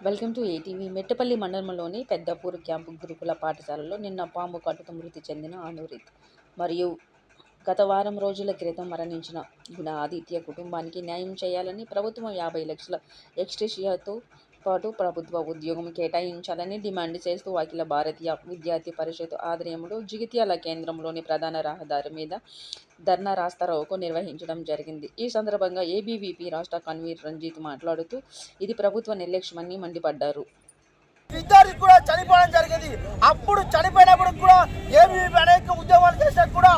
Welcome to ATV. Mettapalli మండలంలోని పెద్దపూరు camp గురుకుల పాఠశాలలో నిన్న పాము కాటుతో మృతి చెందిన అనురిత్ మరియు గత వారం రోజుల క్రితం మరణించిన గుణ ఆదిత్య కుటుంబానికి న్యాయం చేయాలని ప్రభుత్వం 50 లక్షల ఎక్స్గ్రేషియాతో పాటు ప్రభుత్వ ఉద్యోగం కేటాయించాలని డిమాండ్ చేస్తూ అఖిల భారతీయ విద్యార్థి పరిషత్ ఆధ్వర్యంలో జగిత్యాల కేంద్రంలోని ప్రధాన రహదారి మీద ధర్నా రాస్తారోకో నిర్వహించడం జరిగింది. ఈ సందర్భంగా ఏబీవీపీ రాష్ట్ర కన్వీనర్ రంజిత్ మాట్లాడుతూ ఇది ప్రభుత్వ నిర్లక్ష్యమని మండిపడ్డారు. విద్యార్థి కూడా చనిపోవడం జరిగింది. అప్పుడు చనిపోయినప్పుడు కూడా ఏబీవీపీ అనేక ఉద్యమాలు చేసినా కూడా